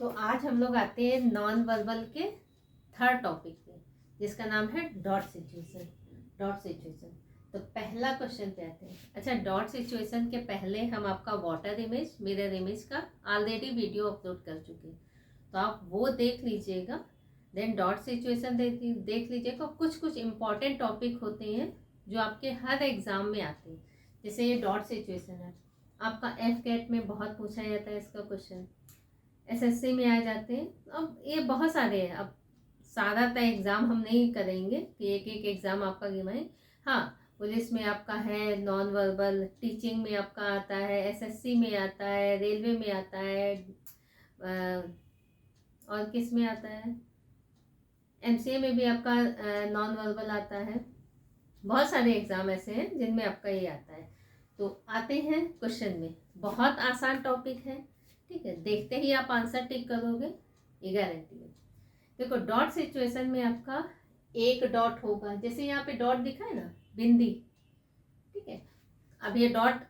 तो आज हम लोग आते हैं नॉन वर्बल के थर्ड टॉपिक पे, जिसका नाम है डॉट सिचुएशन। डॉट सिचुएशन, तो पहला क्वेश्चन पे आते हैं। अच्छा, डॉट सिचुएशन के पहले हम आपका वाटर इमेज, मिरर इमेज का ऑलरेडी वीडियो अपलोड कर चुके हैं, तो आप वो देख लीजिएगा। देन डॉट सिचुएशन देख लीजिएगा। कुछ कुछ इम्पॉर्टेंट टॉपिक होते हैं जो आपके हर एग्जाम में आते हैं। जैसे ये डॉट सिचुएशन है, आपका एफ कैट में बहुत पूछा जाता है इसका क्वेश्चन, एसएससी में आ जाते हैं। अब ये बहुत सारे हैं, अब सारा तय एग्ज़ाम हम नहीं करेंगे कि एक एक एग्ज़ाम आपका गिनाएं। हाँ, पुलिस में आपका है, नॉन वर्बल, टीचिंग में आपका आता है, एसएससी में आता है, रेलवे में आता है, और किस में आता है, एमसीए में भी आपका नॉन वर्बल आता है। बहुत सारे एग्ज़ाम ऐसे हैं जिनमें आपका ये आता है। तो आते हैं क्वेश्चन में। बहुत आसान टॉपिक है, ठीक है, देखते ही आप आंसर टिक करोगे, ये गारंटी है। देखो, डॉट सिचुएशन में आपका एक डॉट होगा, जैसे यहाँ पे डॉट दिखा है ना, बिंदी, ठीक है। अब ये डॉट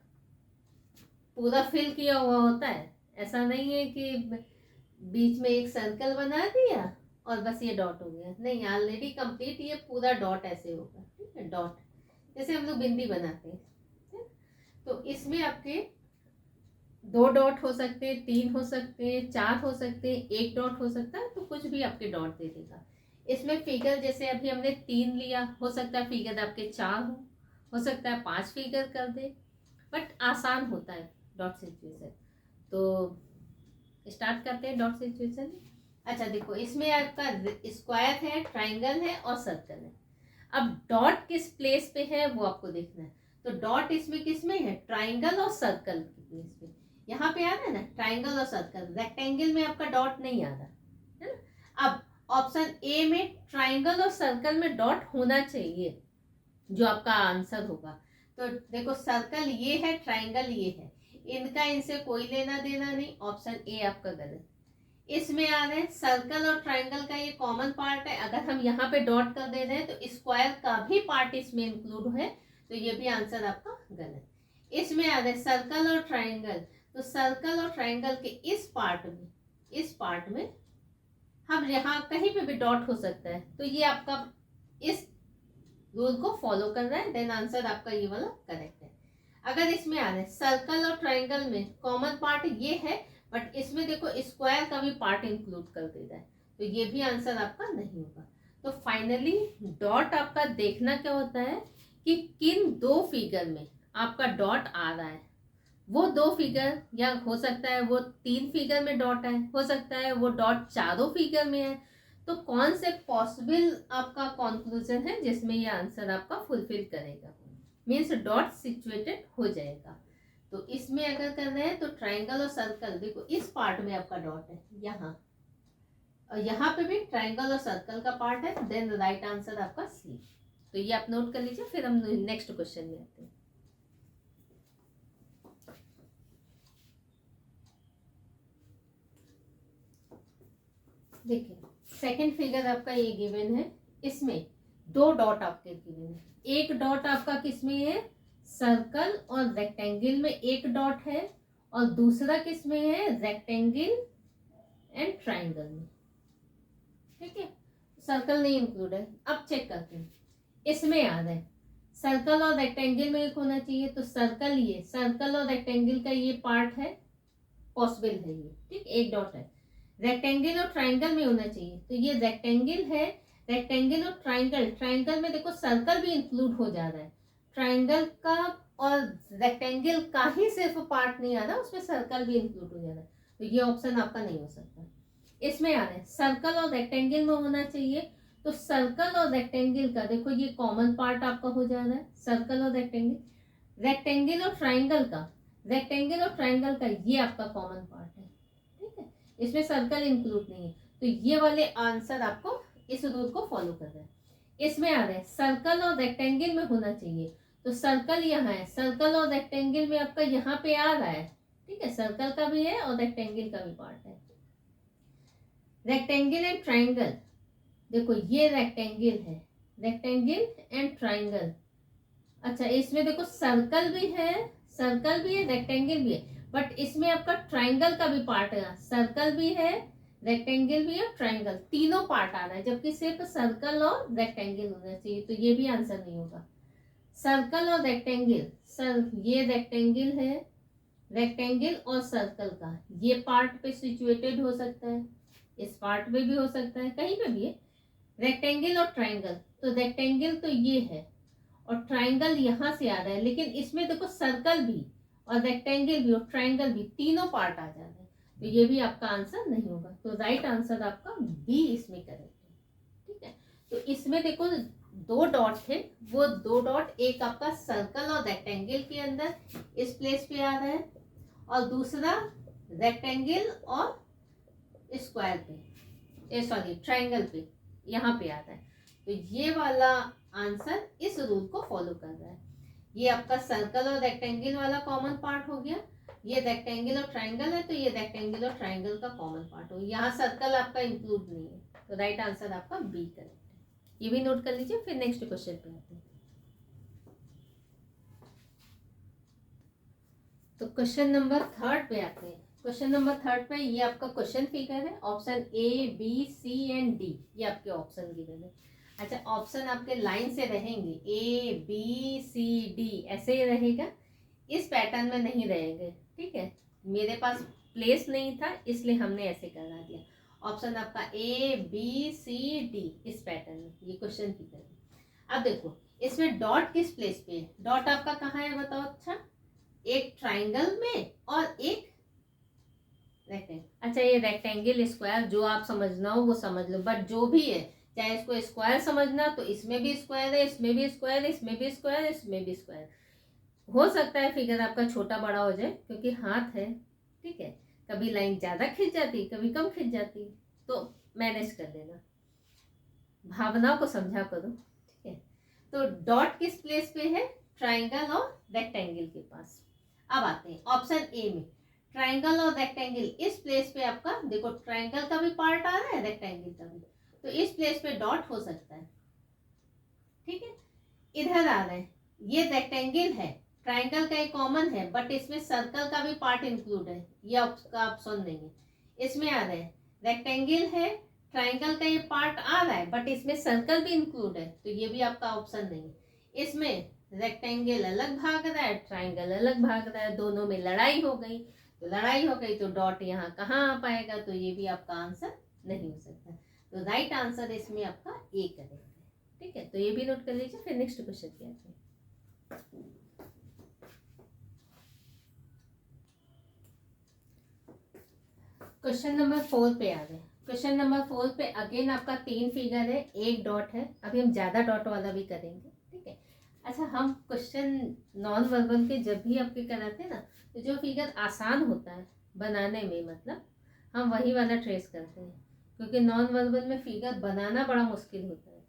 पूरा फिल किया हुआ होता है, ऐसा नहीं है कि बीच में एक सर्कल बना दिया और बस ये डॉट हो गया, नहीं, ऑलरेडी कंप्लीट ये पूरा डॉट ऐसे होगा, ठीक है। डॉट जैसे हम लोग बिंदी बनाते हैं, तो इसमें आपके दो डॉट हो सकते हैं, तीन हो सकते हैं, चार हो सकते हैं, एक डॉट हो सकता है, तो कुछ भी आपके डॉट दे देगा। इसमें फिगर जैसे अभी हमने 3 लिया, हो सकता है फिगर आपके 4 हो सकता है 5 फिगर कर दे, बट आसान होता है डॉट सिचुएशन। तो स्टार्ट करते हैं डॉट सिचुएशन। अच्छा देखो, इसमें आपका स्क्वायर है, ट्राइंगल है और सर्कल है। अब डॉट किस प्लेस पे है वो आपको देखना है। तो डॉट इसमें किस में है, ट्राइंगल और सर्कल के प्लेस पे। यहाँ पे आ रहा है ना ट्राइंगल और सर्कल, रेक्टेंगल में आपका डॉट नहीं आ रहा है ना। अब ऑप्शन ए में ट्राइंगल और सर्कल में डॉट होना चाहिए, जो आपका आंसर होगा। तो देखो, सर्कल ये है, ट्राइंगल ये है, इनका इनसे कोई लेना देना नहीं, ऑप्शन ए आपका गलत। इसमें आ रहे हैं सर्कल और ट्राइंगल का ये कॉमन पार्ट है, अगर हम यहाँ पे डॉट कर दे रहे हैं तो स्क्वायर का भी पार्ट इसमें इंक्लूड है, तो ये भी आंसर आपका गलत। इसमें आ रहे हैं सर्कल और ट्राइंगल, तो सर्कल और ट्राइंगल के इस पार्ट में हम यहाँ कहीं पे भी डॉट हो सकता है, तो ये आपका इस रूल को फॉलो कर रहा है, देन आंसर आपका ये वाला करेक्ट है। अगर इसमें आ रहे हैं सर्कल और ट्राइंगल में कॉमन पार्ट ये है, बट इसमें देखो स्क्वायर का भी पार्ट इंक्लूड कर दे रहा है, तो ये भी आंसर आपका नहीं होगा। तो फाइनली डॉट आपका देखना क्या होता है कि किन दो फिगर में आपका डॉट आ रहा है, वो दो फिगर, या हो सकता है वो 3 फिगर में डॉट है, हो सकता है वो डॉट चारों फिगर में है। तो कौन से पॉसिबल आपका कंक्लूजन है जिसमें ये आंसर आपका फुलफिल करेगा, मीन्स डॉट सिचुएटेड हो जाएगा। तो इसमें अगर कर रहे हैं तो ट्राइंगल और सर्कल, देखो इस पार्ट में आपका डॉट है यहाँ, और यहाँ पे भी ट्राइंगल और सर्कल का पार्ट है, देन राइट आंसर आपका सी। तो ये आप नोट कर लीजिए, फिर हम नेक्स्ट क्वेश्चन में आते हैं। देखिए, सेकंड फिगर आपका ये गिवन है, इसमें दो डॉट आपके गिवन है। एक डॉट आपका किसमें है, सर्कल और रेक्टेंगल में एक डॉट है, और दूसरा किसमें है, रेक्टेंगल एंड ट्राइंगल में, ठीक है। सर्कल नहीं इंक्लूड है। अब चेक करते हैं, इसमें आ रहा है सर्कल और रेक्टेंगल में एक होना चाहिए, तो सर्कल, ये सर्कल और रेक्टेंगल का ये पार्ट है, पॉसिबल है ये, ठीक, एक डॉट है। रेक्टेंगल और ट्राइंगल में होना चाहिए, तो ये रेक्टेंगल है, रेक्टेंगल और ट्राइंगल, ट्राइंगल में देखो सर्कल भी इंक्लूड हो जा रहा है, ट्राइंगल का और रेक्टेंगल का ही सिर्फ पार्ट नहीं आ रहा, उसमें सर्कल भी इंक्लूड हो जा रहा है, तो ये ऑप्शन आपका नहीं हो सकता। इसमें आ रहा है सर्कल और रेक्टेंगल में होना चाहिए, तो सर्कल और रेक्टेंगल का देखो ये कॉमन पार्ट आपका हो जा रहा है, सर्कल और रेक्टेंगल। रेक्टेंगल और ट्राइंगल का, रेक्टेंगल और ट्राइंगल का ये आपका कॉमन पार्ट है, ठीक है, इसमें सर्कल इंक्लूड नहीं है, तो ये वाले आंसर आपको इस रूल को फॉलो कर रहा है। इसमें आ रहा है सर्कल और रेक्टेंगल में होना चाहिए, तो सर्कल यहाँ है, सर्कल और रेक्टेंगल में आपका यहाँ पे आ रहा है, ठीक है, सर्कल का भी है और रेक्टेंगल का भी पार्ट है। रेक्टेंगल एंड ट्राइंगल, देखो ये रेक्टेंगल है, रेक्टेंगल एंड ट्राइंगल। अच्छा, इसमें देखो सर्कल भी है, सर्कल भी है, रेक्टेंगल भी है, बट इसमें आपका ट्राइंगल का भी पार्ट है, सर्कल भी है, रेक्टेंगल भी और ट्राइंगल तीनों पार्ट आ रहा है, जबकि सिर्फ सर्कल और रेक्टेंगल होना चाहिए, तो ये भी आंसर नहीं होगा। सर्कल और रेक्टेंगल, सर ये रेक्टेंगल है, रेक्टेंगल और सर्कल का ये पार्ट पे सिचुएटेड हो सकता है, इस पार्ट पे भी हो सकता है, कहीं पे भी है। रेक्टेंगल और ट्राइंगल, तो रेक्टेंगल तो ये है और ट्राइंगल यहाँ से आ रहा है, लेकिन इसमें देखो सर्कल भी और रेक्टेंगल भी और ट्राइंगल भी तीनों पार्ट आ जा रहे हैं, तो ये भी आपका आंसर नहीं होगा। तो राइट आंसर आपका बी इसमें करेक्ट है। ठीक है, तो इसमें देखो दो डॉट थे, वो दो डॉट एक आपका सर्कल और रेक्टेंगल के अंदर इस प्लेस पे आ रहा है, और दूसरा रेक्टेंगल और स्क्वायर पे, सॉरी ट्राइंगल पे यहाँ पे आता है। तो ये वाला आंसर इस रूल को फॉलो कर रहा है। ये आपका सर्कल और रेक्टेंगल वाला कॉमन पार्ट हो गया, ये रेक्टेंगल और ट्राइंगल है, तो ये रेक्टेंगल और ट्राइंगल का कॉमन पार्ट हो, यहाँ सर्कल आपका इंक्लूड नहीं है, तो राइट आंसर आपका बी करेक्ट है। ये भी नोट कर लीजिए। फिर नेक्स्ट क्वेश्चन पे आते हैं। तो क्वेश्चन नंबर 3 पे आते हैं। क्वेश्चन नंबर 3 पे ये आपका क्वेश्चन फिगर है, option A B C and D, ये आपके ऑप्शन गिवन है। अच्छा, ऑप्शन आपके लाइन से रहेंगे, ए बी सी डी ऐसे ही रहेगा, इस पैटर्न में नहीं रहेंगे। ठीक है, मेरे पास प्लेस नहीं था इसलिए हमने ऐसे करा दिया। ऑप्शन आपका ए बी सी डी इस पैटर्न में, ये क्वेश्चन फिगर है। अब देखो इसमें डॉट किस प्लेस पे है, डॉट आपका कहाँ है बताओ। अच्छा, एक ट्राइंगल में और एक रेक्टेंगल। अच्छा, ये रेक्टेंगल स्क्वायर जो आप समझना हो वो समझ लो, बट जो भी है, चाहे इसको स्क्वायर समझना तो इसमें भी स्क्वायर है, इसमें भी स्क्वायर है, इसमें भी स्क्वायर है, इसमें भी स्क्वायर। हो सकता है फिगर आपका छोटा बड़ा हो जाए क्योंकि हाथ है। ठीक है, कभी लाइन ज्यादा खिंच जाती, कभी कम खिंच जाती, तो मैनेज कर लेना, भावनाओं को समझा करो। ठीक है, तो डॉट किस प्लेस पे है, ट्राइंगल और रेक्टेंगल के पास। अब आते हैं ऑप्शन ए में, ट्राइंगल और रेक्टेंगल इस प्लेस पे आपका देखो, ट्राइंगल का भी पार्ट आ रहा है, रेक्टेंगल का भी, तो इस प्लेस पे डॉट हो सकता है। ठीक है, इधर आ रहा है, ये रेक्टेंगल है, ट्राइंगल का एक कॉमन है, बट इसमें सर्कल का भी पार्ट इंक्लूड है, ये आपका ऑप्शन नहीं है। इसमें आ रहा है रेक्टेंगल है, ट्राइंगल का ये पार्ट आ रहा है, बट इसमें सर्कल भी इंक्लूड है, तो ये भी आपका ऑप्शन नहीं है। इसमें रेक्टेंगल अलग भाग रहा है, ट्राइंगल अलग भाग रहा है, दोनों में लड़ाई हो गई, तो लड़ाई हो गई तो डॉट यहाँ कहाँ आ पाएगा, तो ये भी आपका आंसर नहीं हो सकता। तो राइट आंसर इसमें आपका ए करेक्ट है। ठीक है, तो ये भी नोट कर लीजिए। फिर नेक्स्ट क्वेश्चन पे आते हैं। क्वेश्चन नंबर 4 पे आ गए। क्वेश्चन नंबर 4 पे अगेन आपका 3 फिगर है, एक डॉट है, अभी हम ज्यादा डॉट वाला भी करेंगे। ठीक है, अच्छा हम क्वेश्चन नॉन वर्बल के जब भी आपके कराते हैं ना, तो जो फिगर आसान होता है बनाने में, मतलब हम वही वाला ट्रेस करते हैं, क्योंकि नॉन वर्बल में फिगर बनाना बड़ा मुश्किल होता है,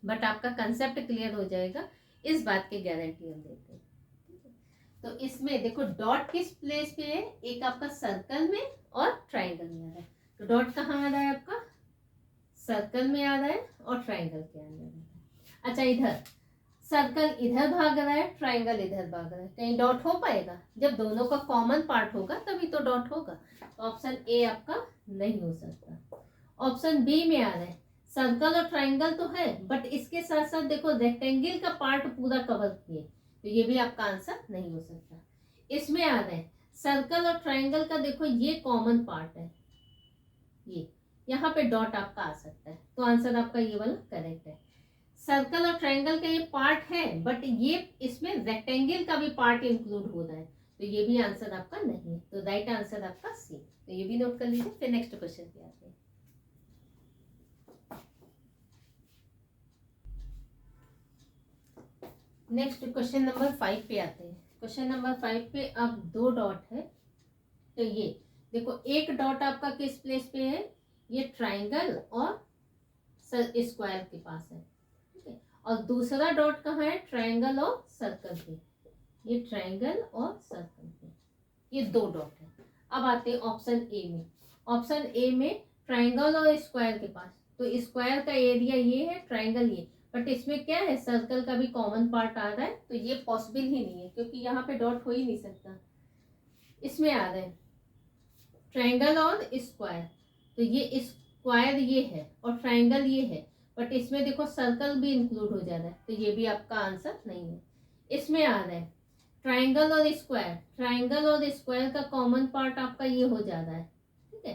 बट आपका कंसेप्ट क्लियर हो जाएगा, इस बात की गारंटी हम देते हैं। तो इसमें देखो डॉट किस प्लेस पे है, एक आपका सर्कल में और ट्राइंगल में आ रहा है, तो डॉट कहाँ आ रहा है आपका, सर्कल में आ रहा है और ट्राइंगल के अंदर आ रहा है। अच्छा, इधर सर्कल इधर भाग रहा है, ट्राइंगल इधर भाग रहा है, कहीं डॉट हो पाएगा, जब दोनों का कॉमन पार्ट होगा तभी तो डॉट होगा, तो ऑप्शन ए आपका नहीं हो सकता। ऑप्शन बी में आ रहा है सर्कल और ट्राइंगल तो है, बट इसके साथ साथ देखो रेक्टेंगल का पार्ट पूरा कवर किए, तो ये भी आपका आंसर नहीं हो सकता। इसमें आ रहा है सर्कल और ट्राइंगल का, देखो ये कॉमन पार्ट है, ये यहाँ पे डॉट आपका आ सकता है, तो आंसर आपका ये वाला करेक्ट है। सर्कल और ट्राइंगल का ये पार्ट है, बट ये इसमें रेक्टेंगल का भी पार्ट इंक्लूड हो रहा है, तो ये भी आंसर आपका नहीं है, तो राइट आंसर आपका सी, तो ये भी नोट कर लीजिए। फिर नेक्स्ट क्वेश्चन पे आते हैं। नेक्स्ट क्वेश्चन नंबर 5 पे आते हैं। क्वेश्चन नंबर 5 पे अब 2 डॉट है, तो ये देखो एक डॉट आपका किस प्लेस पे है, ये ट्राइंगल और स्क्वायर के पास है। ठीक है, और दूसरा डॉट कहाँ है, ट्राइंगल और सर्कल पे, ये ट्राइंगल और सर्कल पे, ये 2 डॉट है। अब आते हैं ऑप्शन ए में। ऑप्शन ए में ट्राइंगल और स्क्वायर के पास, तो स्क्वायर का एरिया ये है, ट्राइंगल ये, बट इसमें क्या है, सर्कल का भी कॉमन पार्ट आ रहा है, तो ये पॉसिबल ही नहीं है, क्योंकि यहाँ पे डॉट हो ही नहीं सकता। इसमें आ रहा है ट्राइंगल और स्क्वायर, तो ये स्क्वायर ये है और ट्राइंगल ये है, बट इसमें देखो सर्कल भी इंक्लूड हो जा रहा है, तो ये भी आपका आंसर नहीं है। इसमें आ रहा है ट्राइंगल और स्क्वायर, ट्राइंगल और स्क्वायर का कॉमन पार्ट आपका ये हो जा रहा है, ठीक है।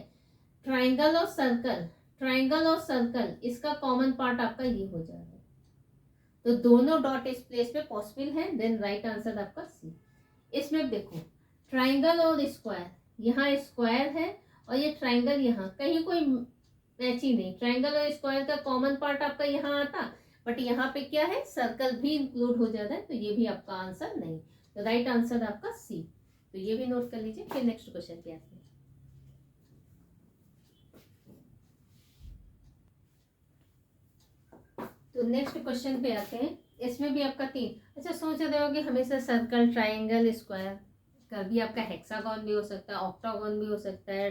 ट्राइंगल और सर्कल, ट्राइंगल और सर्कल इसका कॉमन पार्ट आपका ये हो जा रहा है, तो दोनों डॉट इस प्लेस पे पॉसिबल है, देन राइट आंसर आपका सी। इसमें देखो ट्राइंगल और स्क्वायर, यहाँ स्क्वायर है और ये ट्राइंगल, यहाँ कहीं कोई मैच ही नहीं, ट्राइंगल और स्क्वायर का कॉमन पार्ट आपका यहाँ आता, बट यहाँ पे क्या है, सर्कल भी इंक्लूड हो जाता है, तो ये भी आपका आंसर नहीं, तो राइट आंसर आपका सी। तो ये भी नोट कर लीजिए। फिर नेक्स्ट क्वेश्चन पे आते हैं। तो नेक्स्ट क्वेश्चन पे आते हैं। इसमें भी आपका 3, अच्छा सोच रहे हो कि हमेशा सर्कल, ट्राइंगल, स्क्वायर, कभी आपका हेक्सागोन भी हो सकता है, ऑक्टागोन भी हो सकता है,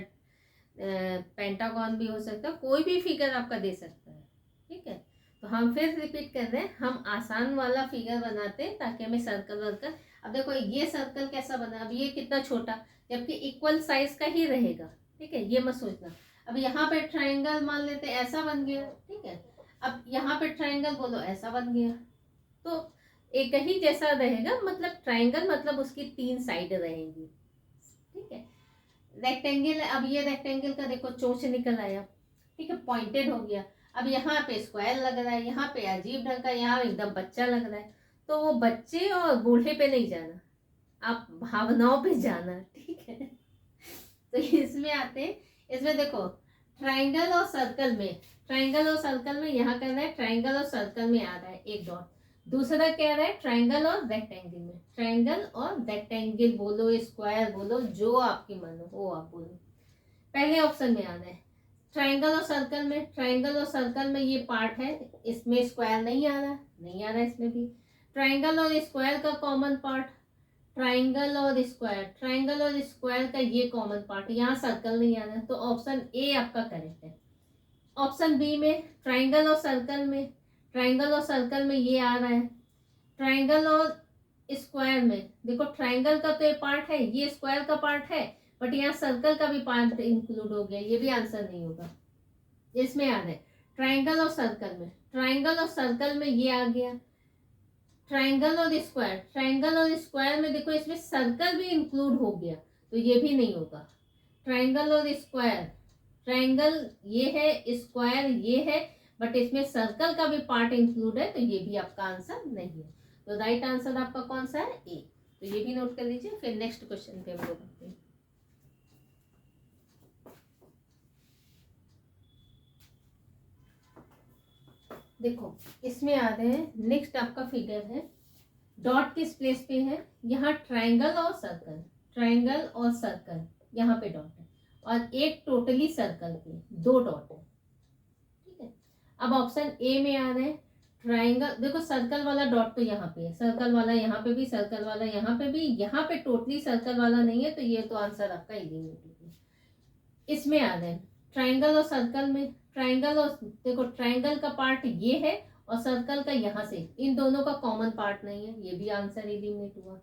पेंटागोन भी हो सकता है, कोई भी फिगर आपका दे सकता है, ठीक है। तो हम फिर रिपीट कर रहे हैं, हम आसान वाला फिगर बनाते हैं ताकि हमें सर्कल वर्कल, अब देखो ये सर्कल कैसा बना, अब ये कितना छोटा, जबकि इक्वल साइज का ही रहेगा, ठीक है, ये मत सोचना। अब यहाँ पे ट्राइंगल मान लेते ऐसा बन गया, ठीक है। अब यहाँ पे ट्राइंगल बोलो ऐसा बन गया, तो एक ही जैसा रहेगा, मतलब ट्राइंगल मतलब उसकी 3 साइड रहेंगी, ठीक है। रेक्टेंगल, अब ये रेक्टेंगल का देखो चोंच निकल आया, ठीक है, पॉइंटेड हो गया। अब यहाँ पे स्क्वायर लग रहा है, यहाँ पे अजीब ढंग का, यहाँ एकदम बच्चा लग रहा है, तो वो बच्चे और बूढ़े पे नहीं जाना, आप भावनाओं पे जाना, ठीक है। तो इसमें आते हैं, इसमें देखो ट्राइंगल और सर्कल में, ट्राइंगल और सर्कल में यहाँ करना है, ट्राइंगल और सर्कल में आ रहा है एक डॉट, दूसरा क्या रहा है ट्राइंगल और रेक्टेंगल में, ट्राइंगल और रेक्टेंगल बोलो, स्क्वायर बोलो, जो आपकी मन हो वो आप बोलो। पहले ऑप्शन में आना है ट्राइंगल और सर्कल में, ट्राइंगल और सर्कल में ये पार्ट है, इसमें स्क्वायर नहीं आ रहा, नहीं आ रहा इसमें भी। ट्राइंगल और स्क्वायर का कॉमन पार्ट, ट्राइंगल और स्क्वायर, ट्राइंगल और स्क्वायर का ये कॉमन पार्ट, यहाँ सर्कल नहीं आ रहा, तो ऑप्शन ए आपका करेक्ट है। ऑप्शन बी में ट्राइंगल और सर्कल में, ट्राइंगल और सर्कल में ये आ रहा है, ट्राइंगल और स्क्वायर में देखो ट्राइंगल का तो ये पार्ट है, ये स्क्वायर का पार्ट है, बट यहाँ सर्कल का भी पार्ट इंक्लूड हो गया, ये भी आंसर नहीं होगा। इसमें आ रहा है ट्राइंगल और सर्कल में, ट्राइंगल और सर्कल में ये आ गया, ट्राइंगल और स्क्वायर, ट्राइंगल और स्क्वायर में देखो इसमें सर्कल भी इंक्लूड हो गया, तो ये भी नहीं होगा। ट्राइंगल और स्क्वायर, ट्राइंगल ये है, स्क्वायर ये है, बट इसमें सर्कल का भी पार्ट इंक्लूड है, तो ये भी आपका आंसर नहीं है, तो राइट आंसर आपका कौन सा है, ए। तो ये भी नोट कर लीजिए। फिर नेक्स्ट क्वेश्चन पे हम लोग आते हैं। देखो इसमें आ रहे हैं, नेक्स्ट आपका फिगर है, डॉट किस प्लेस पे है, यहाँ ट्राइंगल और सर्कल, ट्राइंगल और सर्कल, यहाँ पे डॉट है, और एक टोटली सर्कल पे 2 डॉट है, ठीक है। अब ऑप्शन ए में आ रहे हैं ट्राइंगल, देखो सर्कल वाला डॉट तो यहाँ पे है, सर्कल वाला यहाँ पे भी, सर्कल वाला यहाँ पे भी, यहाँ पे टोटली सर्कल वाला नहीं है, तो ये तो आंसर आपका एलिमिनेटेड है। इसमें आ रहे हैं ट्राइंगल और सर्कल में, ट्राइंगल और देखो ट्राइंगल का पार्ट ये है और सर्कल का यहाँ से, इन दोनों का कॉमन पार्ट नहीं है, ये भी आंसर एलिमिनेट हुआ।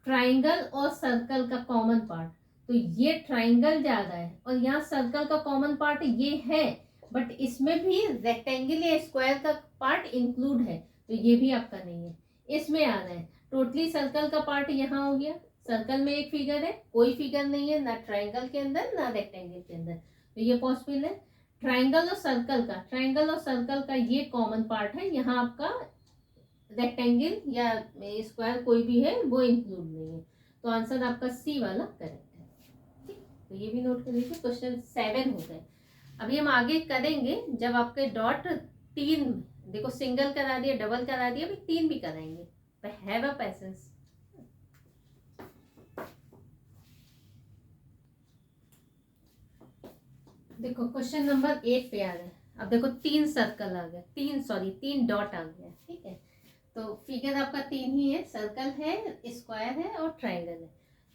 ट्राइंगल और सर्कल का कॉमन पार्ट, तो ये ट्राइंगल जा रहा है और यहाँ सर्कल का कॉमन पार्ट ये है, बट इसमें भी रेक्टेंगल या स्क्वायर का पार्ट इंक्लूड है, तो ये भी आपका नहीं है। इसमें आ रहा है टोटली सर्कल का पार्ट यहाँ हो गया, सर्कल में एक फिगर है, कोई फिगर नहीं है ना ट्राइंगल के अंदर ना रेक्टेंगल के अंदर, तो ये पॉसिबल है। ट्राइंगल और सर्कल का, ट्राइंगल और सर्कल का ये कॉमन पार्ट है, यहाँ आपका रेक्टेंगल या स्क्वायर कोई भी है वो इंक्लूड नहीं है, तो आंसर आपका सी वाला करेक्ट है, ठीक। तो ये भी नोट कर लीजिए। क्वेश्चन 7 हो गए। अभी हम आगे करेंगे जब आपके डॉट 3, देखो सिंगल करा दिया, डबल करा दिया, अभी 3 भी कराएंगे, तो हैव अ पेशेंस। देखो क्वेश्चन नंबर 8 पे आ रहा है, अब देखो 3 सर्कल आ गया, 3 डॉट आ गया, ठीक है। तो फिगर आपका 3 ही है, सर्कल है, स्क्वायर है और ट्राइंगल है।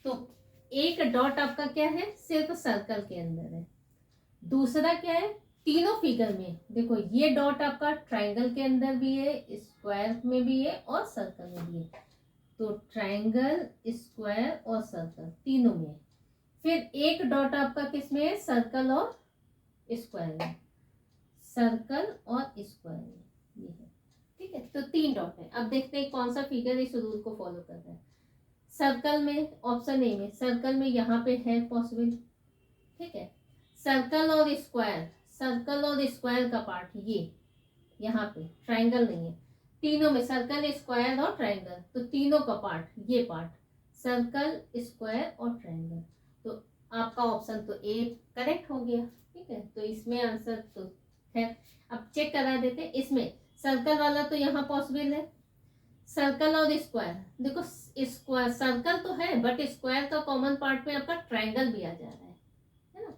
तो एक डॉट आपका क्या है, सिर्फ सर्कल के अंदर है। दूसरा क्या है, तीनों फिगर में देखो ये डॉट आपका ट्राइंगल के अंदर भी है, स्क्वायर में भी है और सर्कल में भी है, तो ट्राइंगल, स्क्वायर और सर्कल तीनों में। फिर एक डॉट आपका किस में है, सर्कल और स्क्वायर में, सर्कल और स्क्वायर में, ये है। ठीक है, तो 3 डॉट है। अब देखते हैं कौन सा फिगर इस रूल को फॉलो कर रहा है। सर्कल में, ऑप्शन ए में, सर्कल में यहाँ पे है पॉसिबल। ठीक है, सर्कल और स्क्वायर, सर्कल और स्क्वायर का पार्ट ये यहाँ पे, ट्राइंगल नहीं है। तीनों में सर्कल, स्क्वायर और ट्राइंगल, तो तीनों का पार्ट ये पार्ट, सर्कल, स्क्वायर और ट्राइंगल। तो आपका ऑप्शन तो ए करेक्ट हो गया। ठीक है, तो इसमें आंसर तो है। अब चेक करा देते हैं, इसमें सर्कल वाला तो यहाँ पॉसिबल है, सर्कल और स्क्वायर। देखो स्क्वायर, सर्कल तो है बट स्क्वायर का कॉमन पार्ट में आपका ट्राइंगल भी आ जा रहा है ना,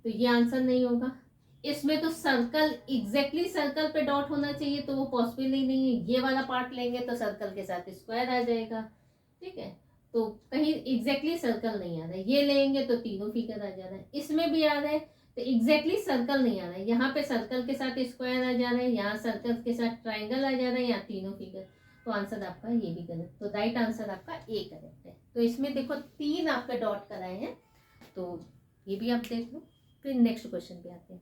तो ये आंसर नहीं होगा। इसमें तो सर्कल, एग्जैक्टली सर्कल पे डॉट होना चाहिए, तो वो पॉसिबल ही नहीं है। ये वाला पार्ट लेंगे तो सर्कल के साथ स्क्वायर आ जाएगा। ठीक है, तो कहीं एग्जैक्टली सर्कल नहीं आ रहा है। ये लेंगे तो तीनों फिगर आ जा रहा है, इसमें भी आ रहा है तो एग्जैक्टली सर्कल नहीं आ रहा है। यहाँ पे सर्कल के साथ स्क्वायर आ जा रहा है, यहाँ सर्कल के साथ ट्राइंगल आ जा रहा है, यहाँ तीनों फिगर। तो आंसर आपका ये भी गलत, तो राइट आंसर आपका ए करेक्ट है। तो इसमें देखो 3 आपके डॉट कराए हैं, तो ये भी आप देख लो। फिर नेक्स्ट क्वेश्चन पे आते हैं।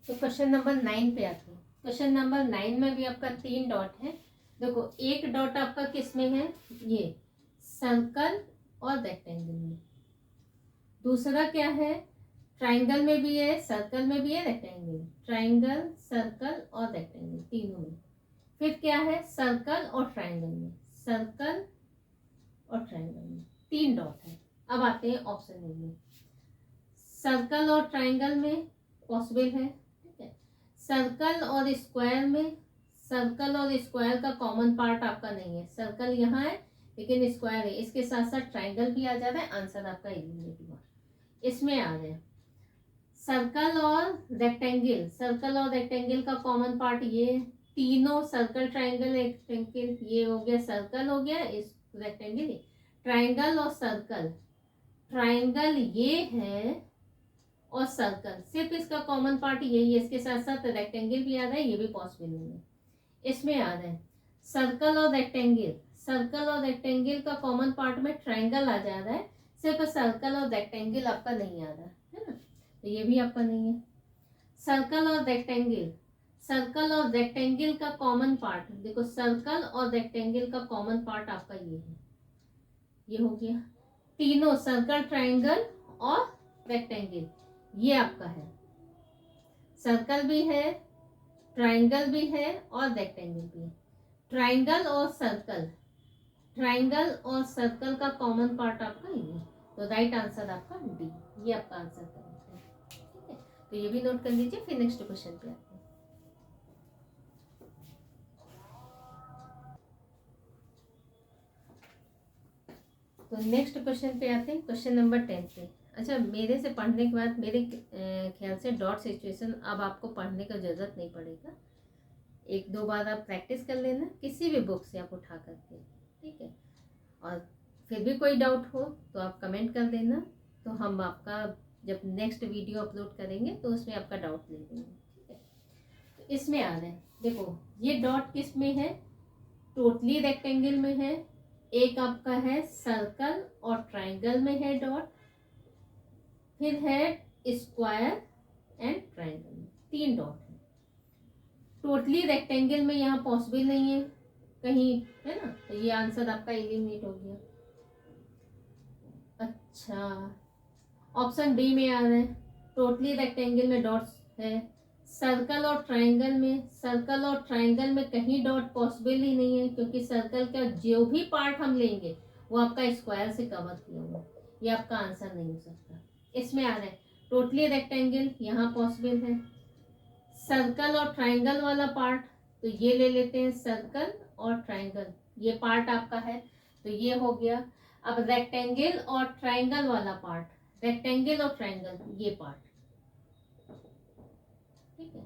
तो क्वेश्चन नंबर 9 पे आते हैं। क्वेश्चन नंबर 9 में भी आपका 3 डॉट है। देखो एक डॉट आपका किस में है, ये सर्कल और रेक्टेंगल में। दूसरा क्या है, ट्राइंगल में भी है, सर्कल में भी है, रेक्टेंगल, ट्राइंगल, सर्कल और रेक्टेंगल तीनों में। फिर क्या है, सर्कल और ट्राइंगल में, सर्कल और ट्राइंगल में 3 डॉट है। अब आते हैं ऑप्शन ए में। सर्कल और ट्राइंगल में पॉसिबल है। ठीक है, सर्कल और स्क्वायर में, सर्कल और स्क्वायर का कॉमन पार्ट आपका नहीं है। सर्कल यहाँ है लेकिन स्क्वायर है, इसके साथ साथ ट्राइंगल भी आ जा रहा है। आंसर आपका एलिमिनेटिव इसमें आ रहे हैं। सर्कल और रेक्टेंगल, सर्कल और रेक्टेंगल का कॉमन पार्ट ये, तीनों सर्कल, ट्राइंगल, रेक्टेंगल, ये हो गया सर्कल, हो गया इस रेक्टेंगल, ट्राइंगल और सर्कल, ट्राइंगल ये है और सर्कल, सिर्फ इसका कॉमन पार्ट यही है। इसके साथ साथ रेक्टेंगल भी आ रहा है, ये भी पॉसिबल नहीं है। इसमें आ रहा है सर्कल और रेक्टेंगल, सर्कल और रेक्टेंगल का कॉमन पार्ट में ट्राइंगल आ जा रहा है, सिर्फ सर्कल और रेक्टेंगल आपका नहीं आ रहा है ना, तो ये भी आपका नहीं है। सर्कल और रेक्टेंगल, सर्कल और रेक्टेंगल का कॉमन पार्ट, देखो सर्कल और रेक्टेंगल का कॉमन पार्ट आपका ये है, ये हो गया। तीनों सर्कल, ट्राइंगल और रेक्टेंगल ये आपका है, सर्कल भी है, ट्राइंगल भी है और रेक्टेंगल भी है। ट्राइंगल और सर्कल, ट्राइंगल और सर्कल का कॉमन पार्ट आपका ये है, तो राइट आंसर आपका डी, ये आपका आंसर करेक्ट है। ठीक है, तो ये भी नोट कर लीजिए। फिर नेक्स्ट क्वेश्चन पे आते हैं। तो नेक्स्ट क्वेश्चन पे आते हैं, क्वेश्चन नंबर 10 पे। अच्छा, मेरे से पढ़ने के बाद मेरे ख्याल से डॉट सिचुएशन अब आपको पढ़ने का ज़रूरत नहीं पड़ेगा। 1-2 बार आप प्रैक्टिस कर लेना किसी भी बुक से आप उठा करके। ठीक है, और फिर भी कोई डाउट हो तो आप कमेंट कर देना, तो हम आपका जब नेक्स्ट वीडियो अपलोड करेंगे तो उसमें आपका डाउट ले लेंगे। ठीक है, तो इसमें आ रहे हैं, देखो ये डॉट किस में है, टोटली रेक्टेंगल में है, एक आपका है सर्कल और ट्राइंगल में है डॉट, फिर है स्क्वायर एंड ट्राइंगल में 3 डॉट है। टोटली रेक्टेंगल में यहाँ पॉसिबल नहीं है कहीं, है ना, तो ये आंसर आपका एलिमिनेट हो गया। अच्छा, ऑप्शन बी में आ रहा है, टोटली रेक्टेंगल में डॉट्स है, सर्कल और ट्राइंगल में, सर्कल और ट्राइंगल में कहीं डॉट पॉसिबल ही नहीं है, क्योंकि सर्कल का जो भी पार्ट हम लेंगे वो आपका स्क्वायर से कवर किया हुआ, ये आपका आंसर नहीं हो सकता। इसमें आ रहा है टोटली रेक्टेंगल, यहाँ पॉसिबल है। सर्कल और ट्राइंगल वाला पार्ट, तो ये ले लेते हैं, सर्कल और ट्राइंगल ये पार्ट आपका है, तो ये हो गया। अब रेक्टेंगल और ट्राइंगल वाला पार्ट, रेक्टेंगल और ट्राइंगल ये पार्ट, ठीक है,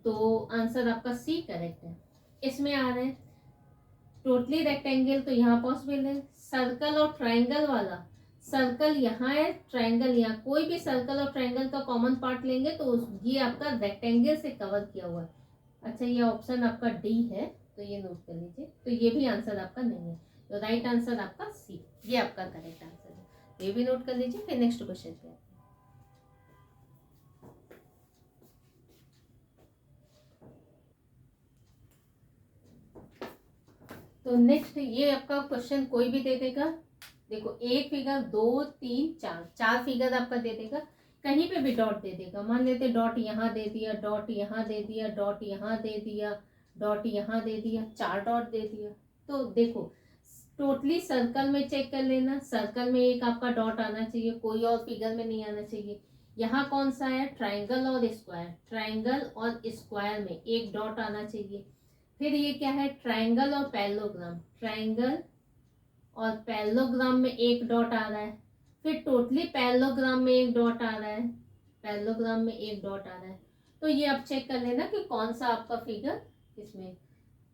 तो आंसर आपका सी करेक्ट है। इसमें आ रहे हैं टोटली रेक्टेंगल, तो यहाँ पॉसिबल है। सर्कल और ट्राइंगल वाला, सर्कल यहाँ है, ट्राइंगल यहाँ, कोई भी सर्कल और ट्राइंगल का कॉमन पार्ट लेंगे तो ये आपका रेक्टेंगल से कवर किया हुआ है। अच्छा, ये ऑप्शन आपका डी है, तो ये नोट कर लीजिए। तो ये भी आंसर आपका नहीं है, तो राइट आंसर आपका सी, ये आपका करेक्ट आंसर है। तो ये भी नोट कर लीजिए। फिर नेक्स्ट क्वेश्चन पे आते हैं। तो नेक्स्ट ये आपका क्वेश्चन कोई भी दे देगा। देखो एक फिगर, 2 3 4, 4 फिगर आपका दे देगा, कहीं पे भी डॉट दे देगा। मान लेते डॉट यहाँ दे दिया, डॉट यहाँ दे दिया, डॉट यहाँ दे दिया, डॉट यहाँ दे दिया, 4 डॉट दे दिया। तो देखो टोटली सर्कल में चेक कर लेना, सर्कल में एक आपका डॉट आना चाहिए, कोई और फिगर में नहीं आना चाहिए। यहाँ कौन सा है, ट्राइंगल और स्क्वायर, ट्राइंगल और स्क्वायर में एक डॉट आना चाहिए। फिर ये क्या है, ट्राइंगल और पैरेललोग्राम, ट्राइंगल और पैरेललोग्राम में एक डॉट आ रहा है। फिर टोटली पैरेललोग्राम में एक डॉट आ रहा है, पैरेललोग्राम में एक डॉट आ रहा है। तो ये आप चेक कर लेना कि कौन सा आपका फिगर इसमें,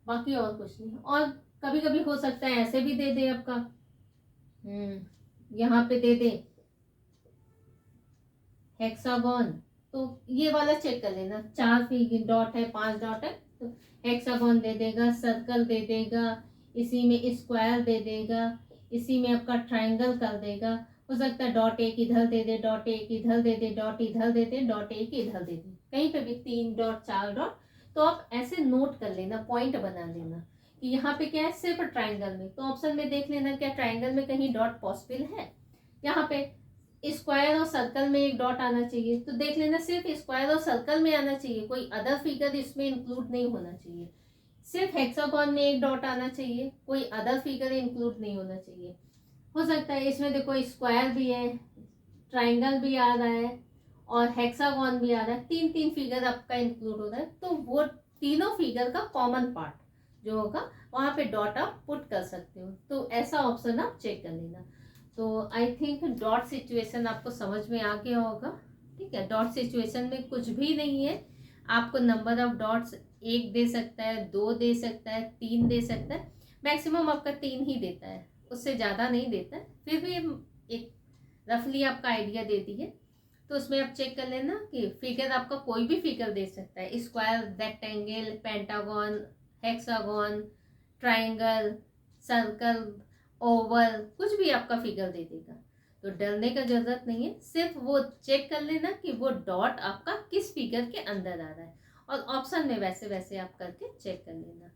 बाकी और कुछ नहीं। और कभी कभी हो सकता है ऐसे भी दे दे आपका, यहाँ पे दे दे हेक्सागोन, तो ये वाला चेक कर लेना। 4 फिगर डॉट है, 5 डॉट है, तो हेक्सागोन दे देगा, सर्कल दे देगा, इसी में स्क्वायर दे देगा, इसी में आपका ट्रायंगल कर देगा। हो सकता है डॉट एक इधर दे दे, डॉट एक इधर दे दे, डॉट इधर दे दे, डॉट एक इधर दे दे, कहीं पे भी 3 डॉट 4 डॉट। तो आप ऐसे नोट कर लेना, पॉइंट बना लेना कि यहाँ पे क्या है, सिर्फ ट्रायंगल में। तो ऑप्शन में देख लेना क्या ट्रायंगल में कहीं डॉट पॉसिबल है। यहाँ पे स्क्वायर और सर्कल में एक डॉट आना चाहिए, तो देख लेना सिर्फ स्क्वायर और सर्कल में आना चाहिए, कोई अदर फिगर इसमें इंक्लूड नहीं होना चाहिए। सिर्फ हेक्सागोन में एक डॉट आना चाहिए, कोई अदर फिगर इंक्लूड नहीं होना चाहिए। हो सकता है इसमें देखो स्क्वायर भी है, ट्राइंगल भी आ रहा है और हेक्सागोन भी आ रहा है, 3 फिगर आपका इंक्लूड हो रहा है। तो वो तीनों फिगर का कॉमन पार्ट जो होगा वहां पे डॉट आप पुट कर सकते हो। तो ऐसा ऑप्शन आप चेक कर लेना। तो आई थिंक डॉट सिचुएशन आपको समझ में आ गया होगा। ठीक है, डॉट सिचुएशन में कुछ भी नहीं है, आपको नंबर ऑफ डॉट्स 1 दे सकता है, 2 दे सकता है, 3 दे सकता है, मैक्सिमम आपका 3 ही देता है, उससे ज़्यादा नहीं देता है। फिर भी एक रफली आपका आइडिया दे दिए। तो उसमें आप चेक कर लेना कि फिगर आपका कोई भी फिगर दे सकता है, square, rectangle, pentagon, hexagon, triangle, circle, Oval, कुछ भी आपका फिगर दे देगा। तो डरने का जरूरत नहीं है, सिर्फ वो चेक कर लेना कि वो डॉट आपका किस फिगर के अंदर आ रहा है, और ऑप्शन में वैसे वैसे आप करके चेक कर लेना।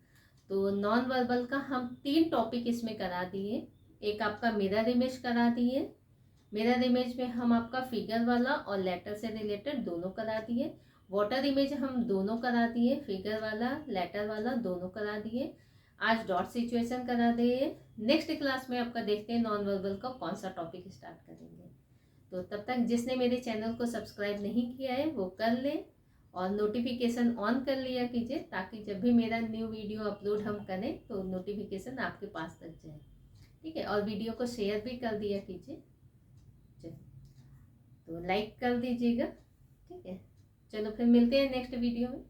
तो नॉन वर्बल का हम 3 टॉपिक इसमें करा दिए। एक आपका मिरर इमेज करा दिए, मिरर इमेज में हम आपका फिगर वाला और लेटर से रिलेटेड दोनों करा दिए। वाटर इमेज हम दोनों करा दिए, फिगर वाला लेटर वाला दोनों करा दिए। आज डॉट सिचुएशन करा दिए। नेक्स्ट क्लास में आपका देखते हैं नॉन वर्बल का कौन सा टॉपिक स्टार्ट करेंगे। तो तब तक जिसने मेरे चैनल को सब्सक्राइब नहीं किया है वो कर ले और नोटिफिकेशन ऑन कर लिया कीजिए, ताकि जब भी मेरा न्यू वीडियो अपलोड हम करें तो नोटिफिकेशन आपके पास तक जाए। ठीक है, और वीडियो को शेयर भी कर दिया कीजिए, तो लाइक कर दीजिएगा। ठीक है, चलो फिर मिलते हैं नेक्स्ट वीडियो में।